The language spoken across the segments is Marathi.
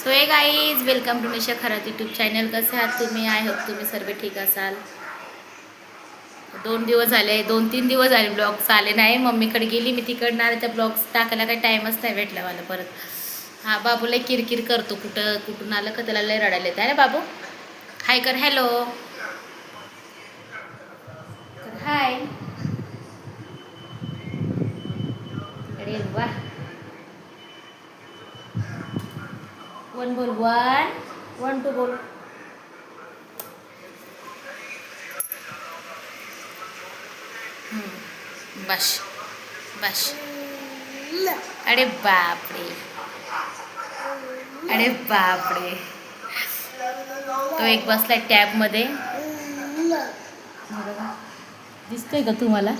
So hey guys, welcome to Nisha Kharat YouTube channel. कसे आहात तुम्ही? आय होप तुम्ही सर्व ठीक असाल. 2 दिवस झाले, 2-3 दिवस झाले ब्लॉग्स आले नाही. मम्मीकडे गेली मी, तिकडनं आले. त्या ब्लॉग्स टाकायला काही टाईमच नाही भेटला मला परत. हा बाबू लय किरकिर करतो, कुठून आलं का त्याला लय रडायला येतं. अरे बाबू हाय कर, हॅलो कर, हाय. अरे वा, वन बोल, वन 1 2 बोल. बस बस. अरे बापरे, अरे बापरे. तो एक बसलाय टॅबमध्ये. दिसतोय का तुम्हाला?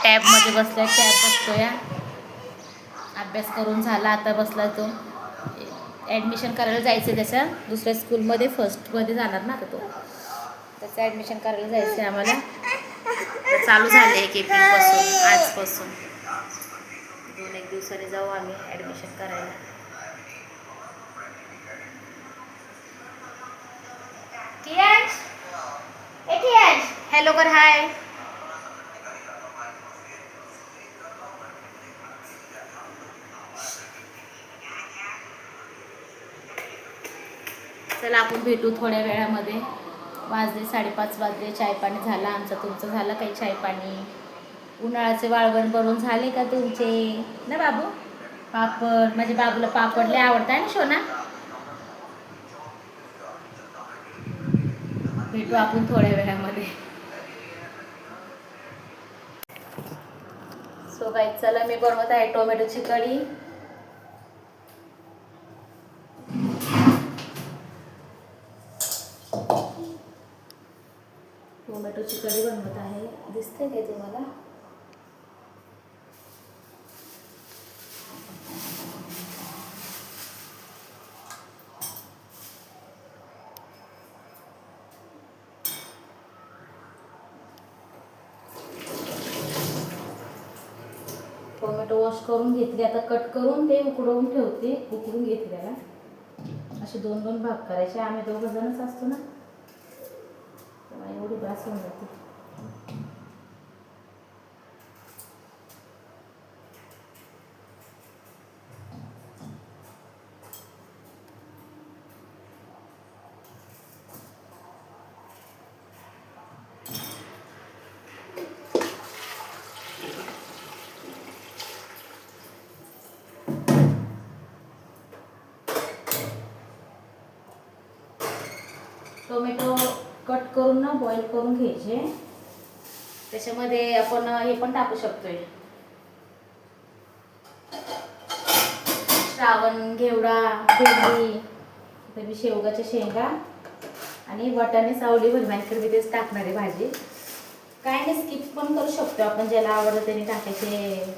टॅबमध्ये बसलाय, टॅब बसतोय. अभ्यास करून झाला, आता बसला तो. ॲडमिशन करायला जायचं त्याच्या दुसऱ्या स्कूलमध्ये, फर्स्टमध्ये जाणार ना आता तो. त्याचं ॲडमिशन करायला जायचं आहे आम्हाला. चालू झाले 1 एप्रिलपासून, आजपासून 2-1 दिवसांनी जाऊ आम्ही ॲडमिशन करायला. हॅलो कर, हाय. चला आपण भेटू थोड्या वेळामध्ये. वाजले 5:30 वाजले. चाय पाणी झाला आमचं. तुमचं झालं काही चाय पाणी? उन्हाळ्याचे वाळवण बनवून झाले का तुमचे ना बाबू? पापड, माझ्या बाबूला पापड लय आवडतं ना शोना. भेटू आपण थोड्या वेळामध्ये. सो गाईज, चला मी बनवत आहे टोमॅटोची कढी. टोमॅटोची कढी बनवत आहे. दिसते काय तुम्हाला? टोमॅटो वॉश करून घेतले, आता कट करून ते उकडवून ठेवते. उकडून घेतले त्याला. असे 2-2 भाग करायचे. आम्ही 2 जणच असतो ना, तेव्हा एवढी बास होऊन जाते. टोमॅटो कट करून ना बॉईल करून घ्यायचे. त्याच्यामध्ये आपण हे पण टाकू शकतोय, श्रावण, घेवडा, भेंडी, तरी शेवगाच्या शेंगा आणि वाटाणे. सावली भरमांकर मी तेच टाकणार आहे भाजी. काय नाही, स्किप पण करू शकतो आपण. ज्याला आवडतं त्याने टाकायचे.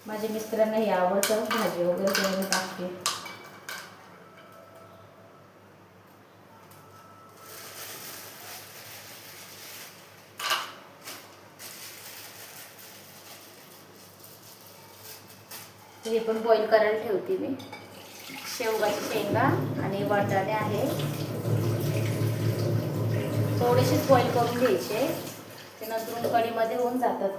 माझ्या मिस्टरांना हे आवडतं भाजी वगैरे, त्याला टाकते. हे पण बॉईल करायला ठेवते मी. शेवगाची शेंगा आणि वाटाणे आहे, थोडेसेच बॉईल करून घ्यायचे. ते नंतर कढीमध्ये होऊन जातात.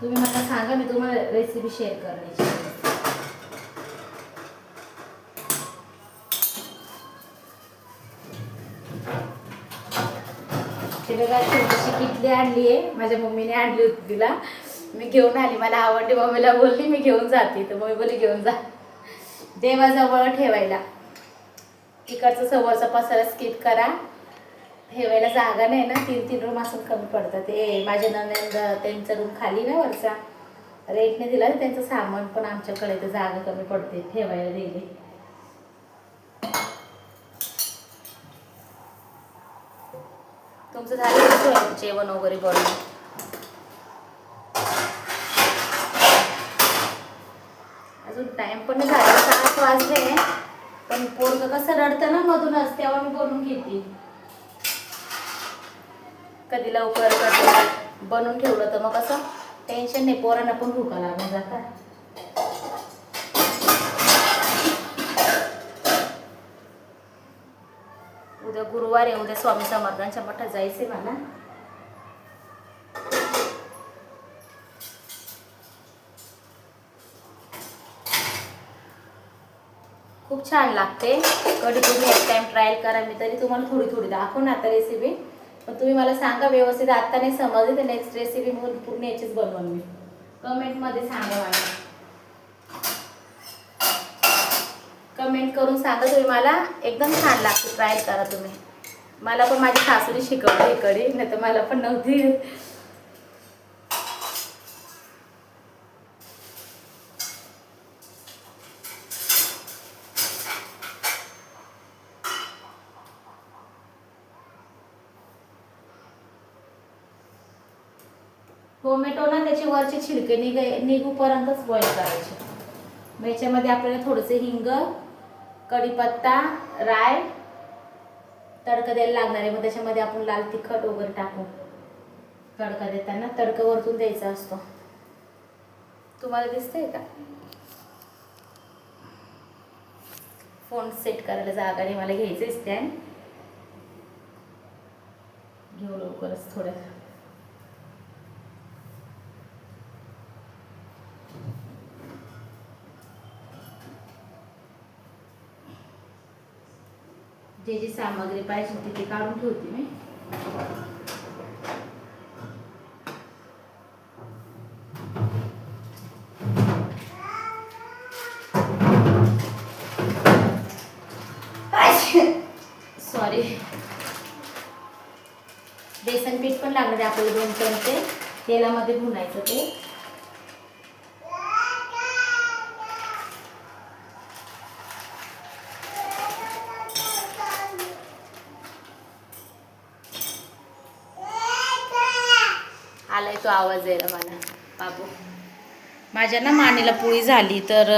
तुम्ही मला सांगा, मी तुम्हाला रेसिपी शेअर करण्याची. ते बघा, छोटीशी किटली आणली आहे, माझ्या मम्मीने आणली होती तिला. मी घेऊन आली, मला आवडली. मम्मीला बोलली मी घेऊन जाते, तर मम्मी बोलली घेऊन जा. देवाजवळ ठेवायला. इकडचा समोरचा पसारा स्किप करा, ठेवायला जागा नाही ना. 3-3 रूम असून कमी पडतात. ते माझ्या ननंद त्यांचा रूम खाली ना वरचा, रेटने दिला त्यांचं सामान, पण आमच्याकडे तर जागा कमी पडते ठेवायला दिली. तुमचं झालं जेवण वगैरे बनवून? अजून टाइम पण नाही झाला, 7 वाजले. पण पोरगं कसं रडतं ना मधूनच, तेव्हा मी बनवून घेते. कधी लवकर कधी बनवून ठेवलं तर मग कसं टेन्शन नाही, पोरांना पण भुका लागून जातात. उद्या गुरुवार आहे, उद्या स्वामी समर्थांच्या मठात जायचंय मला. खूप छान लागते कढी. तुम्ही एक टाइम ट्रायल करा. मी तरी तुम्हाला थोडी थोडी दाखवून आता रेसिपी, पण तुम्ही मला सांगा व्यवस्थित. आत्ता नाही समजले तर नेक्स्ट रेसिपी म्हणून पूर्ण याचीच बनवून मी कमेंटमध्ये सांगा मला. कमेंट करून सांगा तुम्ही मला. एकदम छान लागते, ट्राय करा तुम्ही. मला पण माझी सासूने शिकवली कढी, नाही तर मला पण नव्हती. टोमॅटो ना त्याची वरचे छिलके निघूपर्यंतच बॉईल करायचे. मग याच्यामध्ये आपल्याला थोडंसं हिंग, कढीपत्ता, राय तडका द्यायला लागणार आहे. मग त्याच्यामध्ये आपण लाल तिखट वगैरे टाकू. तडका देताना तडका वरतून द्यायचा असतो. तुम्हाला दिसतंय का? फोन सेट करायला जागा नाही, मला घ्यायचं स्टँड. घेऊ लवकरच थोड्या. जे जी सामग्री पाहिजे होती ती काढून ठेवते मी. सॉरी. बेसन पीठ पण लागणार आहे आपल्याला 2 चमचे. तेलामध्ये भुनायचं ते. आलाय तो आवाज यायला मला. बाबू माझ्या ना मानेला पुळी झाली तर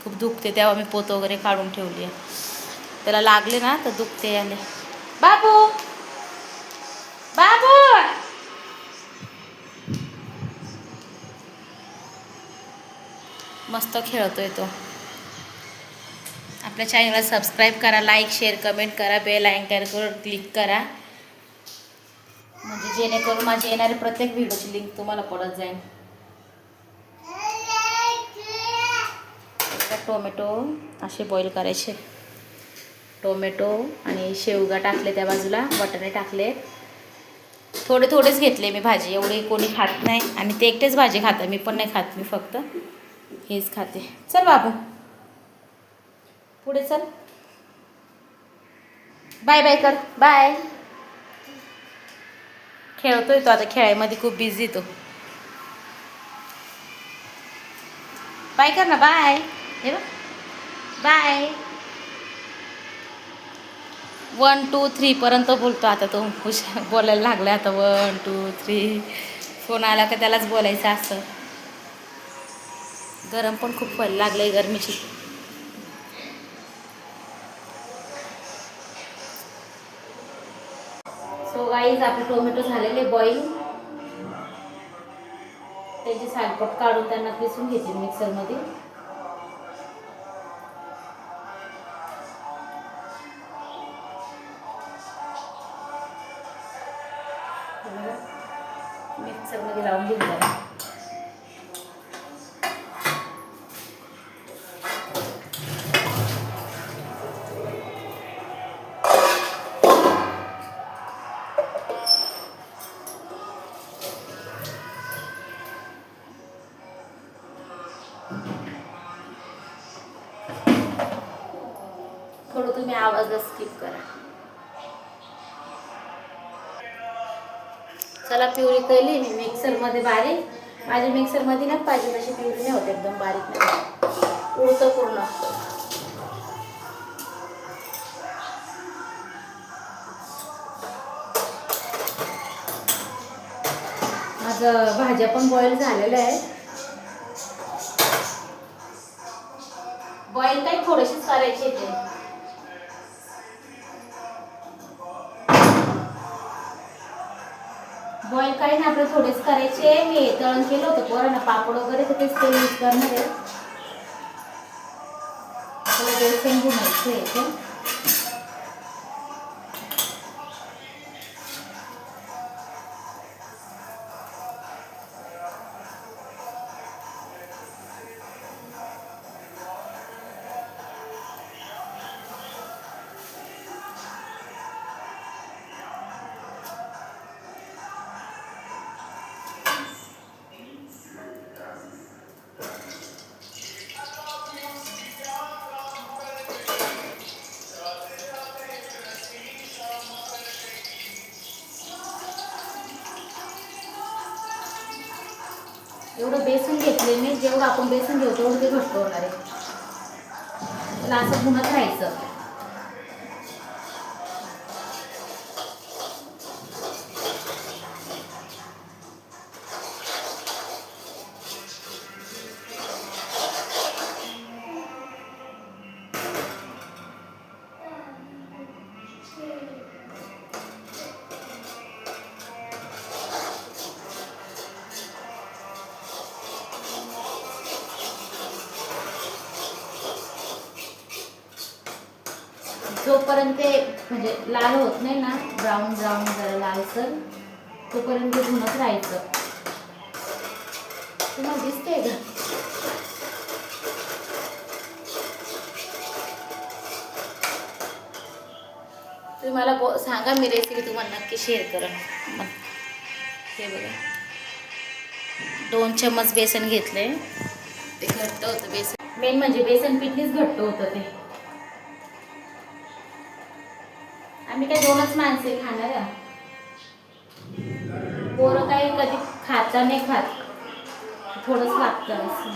खूप दुखते, तेव्हा मी पोत वगैरे काढून ठेवली आहे. त्याला लागले ना तर दुखते आले. बाबू बाबू मस्त खेळतोय तो. आपल्या चॅनलला सबस्क्राईब करा, लाईक शेअर कमेंट करा, बेल आयकॉनवर क्लिक करा, म्हणजे जेणेकरून माझे येणारे प्रत्येक व्हिडिओची लिंक तुम्हाला पडत जाईल. टोमॅटो असे बॉईल करायचे. टोमॅटो आणि शेवगा टाकले, त्या बाजूला वाटाणे टाकले. थोडे थोडेच घेतले मी भाजी, एवढे कोणी खात नाही. आणि ते एकटेच भाजी खातं, मी पण नाही खात. मी फक्त हेच खाते. चल बाबू पुढे चल. बाय बाय कर. बाय. खेळतोय तो आता, खेळायमध्ये खूप बिझी तो. बाय कर ना. बाय. हे बघ बाय. 1 2 3 पर्यंत बोलतो आता तो. हुशार बोलायला लागला आता. 1 2 3. फोन आला का त्यालाच बोलायचं असतं. गरम पण खूप व्हायला लागलंय, गरमीची. सो गाईज आपले टोमॅटो झालेले बॉईल. त्याची सालपट काढून त्यांना पिसून घेते मिक्सरमध्ये. मिक्सरमध्ये लावून घेऊन थोडं तुम्ही आवाज स्किप करा. चला प्युरी केली मी मिक्सरमध्ये बारीक. माझ्या मिक्सरमध्ये ना पाहिजे तशी प्युरी नाही होते, एकदम बारीक नाही उडतं पूर्ण. माझं भाज्या पण बॉईल झालेल्या आहे. बॉईल काही थोडीशीच करायची ते. बॉईल काही नाही, आपलं थोडेच करायचे. मी तळण केलं होतं पोरांना पापड वगैरे, तर तेच तेल यूज करणार आहे. आपल्याला बेसन घुमायचं आहे ते. एवढं बेसन घेतले मी, जेवढं आपण बेसन घेऊ तेवढं ते घट्ट होणार आहे. त्याला असं भुनत राहायचं. जोपर्यंत ते म्हणजे लाल होत नाही ना, ब्राऊन ब्राऊन जरा लालसर, तोपर्यंत भुनत राहायचं. तुम्हाला दिसतंय का? तुम्ही मला सांगा, मी रेसिपी तुम्हाला नक्की शेअर करेन. हे बघा, 2 चम्मच बेसन घेतले. ते घट्ट होतं बेसन, मेन म्हणजे बेसन पिठीच घट्ट होतं ते. आम्ही काय 2च माणसे खाणार आहे. पोरं काही कधी खाता नाही खात, थोडंच लागतं असं.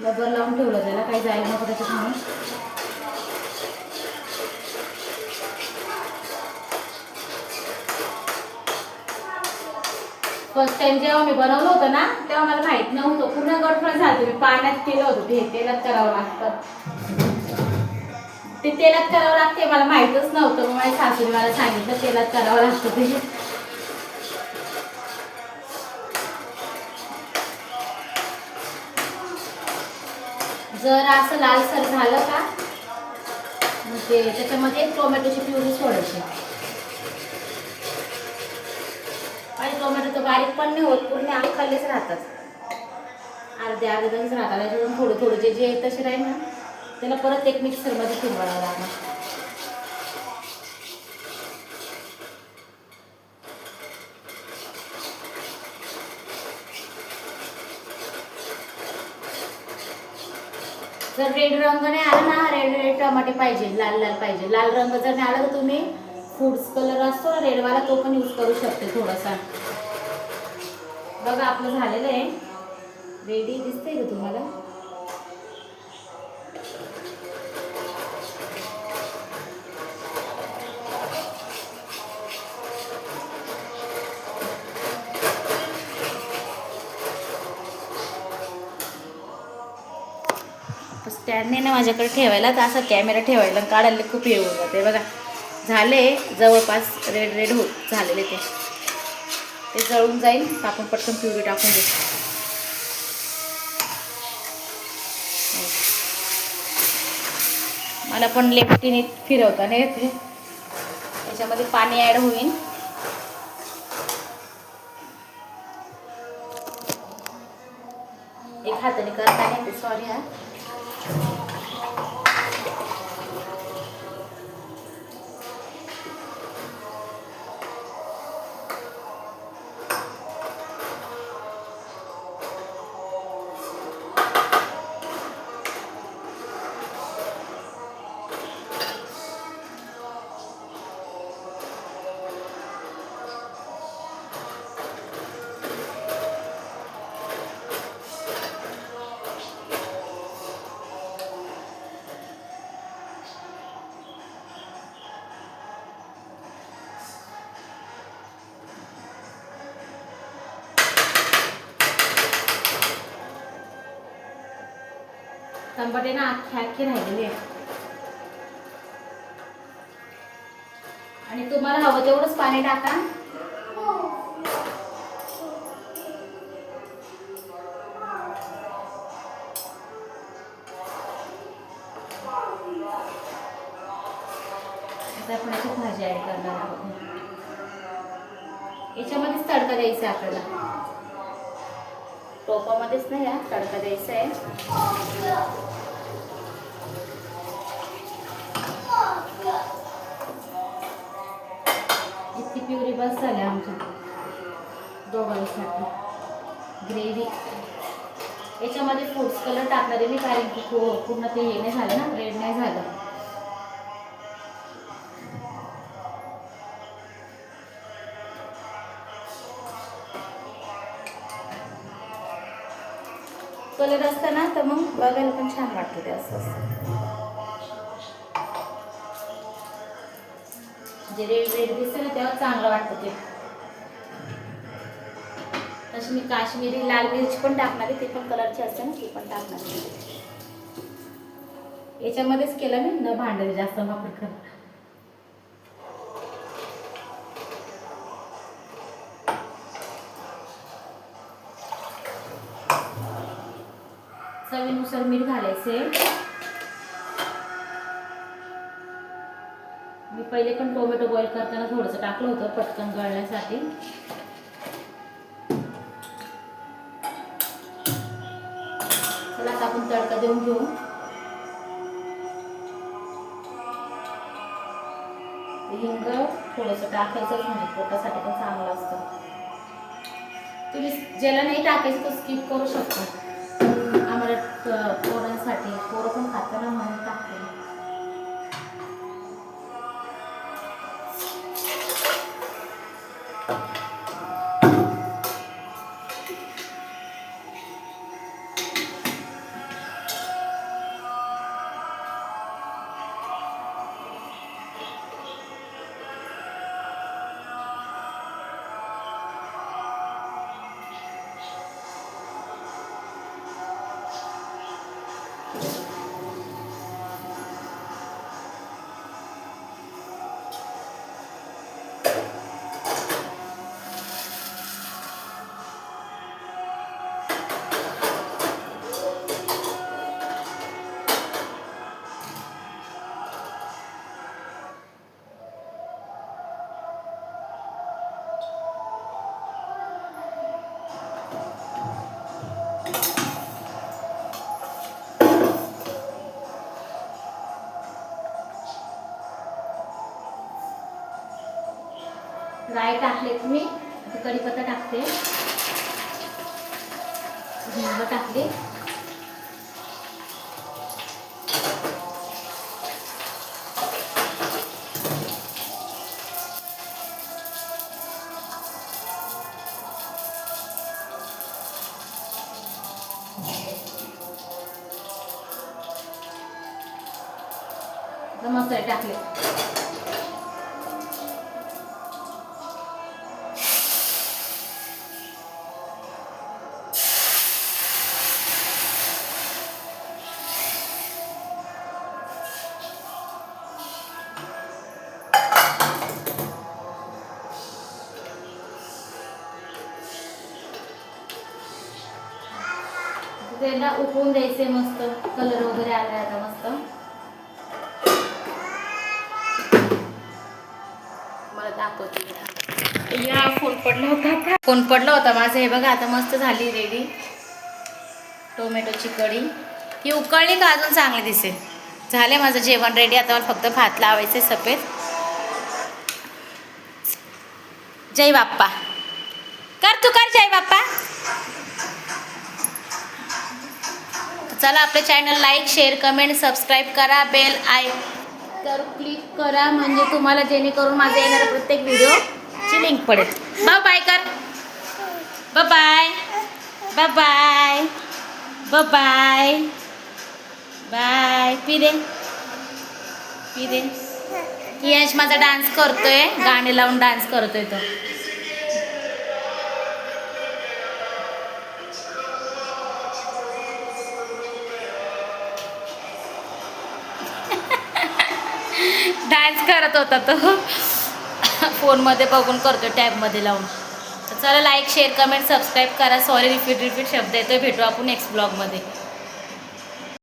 लबर लावून ठेवलं त्याला, काही जायला नको त्याच्यात म्हणून. फर्स्ट टाइम जेव्हा मी बनवलं होतं ना, तेव्हा मला माहित नव्हतं, पूर्ण गडबड झाली. मी पाण्यात केलं होतं, ते तेलात करावं लागतं. ते तेलात करावं लागते मला माहीतच नव्हतं. मग माझ्या सासूने मला सांगितलं तेलात करावं लागतं ते. जर असं लालसर झालं का, मग ते त्याच्यामध्ये टोमॅटोची प्युरी सोडायची. आणि टोमॅटो तर बारीक पण नाही होत, पूर्ण अख्खालेच राहतात, अर्धे अर्धेच राहतात. त्याच्यातून थोडे थोडे जे तसे राहील ना, त्याला परत एक मिक्सरमध्ये फिरवायला लागणार. जर रेड रंग नाही आला ना, रेड टमाटे पाहिजे, लाल लाल पाहिजे. लाल रंग जर नाही आला तर तुम्ही फूड्स कलर असतो ना रेडवाला, तो पण यूज करू शकते थोडासा. बघा आपलं झालेलं आहे, रेडी. दिसतंय का तुम्हाला? स्टँड नाही ना माझ्याकडे ठेवायला, तर असा कॅमेरा ठेवायला काढायला खूप हे होत जाते. बघा झाले जवळपास रेड रेड होत झालेले ते जळून जाईल, तर आपण पटकन प्युरी टाकून देऊ. मला पण लेफ्टीने फिरवता नाही येते, त्याच्यामध्ये पाणी ॲड होईल. एक हाताने करता नाही येते, सॉरी हा. टमाटे ना अख्खे अख्खे राहिलेले. तुम्हाला हवं तेवढंच पाणी टाका. आता आपण याची भाजी ऍड करणार आहोत. याच्यामध्येच तडका द्यायचा आपल्याला, टोपामध्येच नाही या तडका द्यायचा आहे. इतकी प्युरी बस झाल्या आमच्या दोघांसाठी. ग्रेव्ही याच्यामध्ये फूड्स कलर टाकणार आहे मी, कारण की पूर्ण ते हे नाही झालं ना, रेड नाही झालं. कलर असताना तर मग बघायला पण छान वाटतं ते असं. जे रेड रेड दिसतं ना तेव्हा चांगलं वाटतं ते. तशी मी काश्मीरी लाल मिरची पण टाकणार आहे, ती पण कलरची असते ना, ती पण टाकणार आहे. याच्यामध्येच केलं मी, न भांडे जास्त वापर कर. चवीनुसार मीठ घालायचे. मी पहिले पण टोमॅटो बॉईल करताना थोडंसं टाकलं होतं पटकन गळण्यासाठी. चला आता आपण तडका देऊन घेऊ. हिंग थोडंसं टाकायचंच, म्हणजे पोटासाठी पण चांगलं असतं. तुम्ही ज्याला नाही टाकायचं तो स्किप करू शकता. आम्हाला पोरांसाठी, पोरं पण खाताना म्हणून टाकते. राई टाकलेत मी, आता कढीपत्ता टाकते, हिंग टाकले. मसाले टाकले. त्याला उकळून द्यायचे, मस्त कलर वगैरे आलाय आता मस्त. मला दाखवते या, फोन पडला होता माझा. हे बघा आता मस्त झाली रेडी टोमॅटोची कढी. ही उकळली का अजून चांगली दिसेल. झाले माझं जेवण रेडी. आता मला फक्त भात लावायचे सफेद. जय बाप्पा कर, तू कर जय बाप्पा. चला आपल्या channel like, share, comment, subscribe करा. बेल आयकॉन क्लिक करा, म्हणजे तुम्हाला जेणेकरून माझा येणारा प्रत्येक व्हिडिओची लिंक पडेल. बाय बाय कर, bye bye, bye bye, bye bye, bye. पी दे, पी दे. यश माझा डान्स करतोय, गाणे लावून डान्स करतोय तो. डान्स करत होता तो. फोनमध्ये बघून करतो टॅबमध्ये लावून. तर चला लाईक शेअर कमेंट सबस्क्राईब करा. सॉरी रिपीट शब्द येतोय. भेटू आपण नेक्स्ट ब्लॉगमध्ये.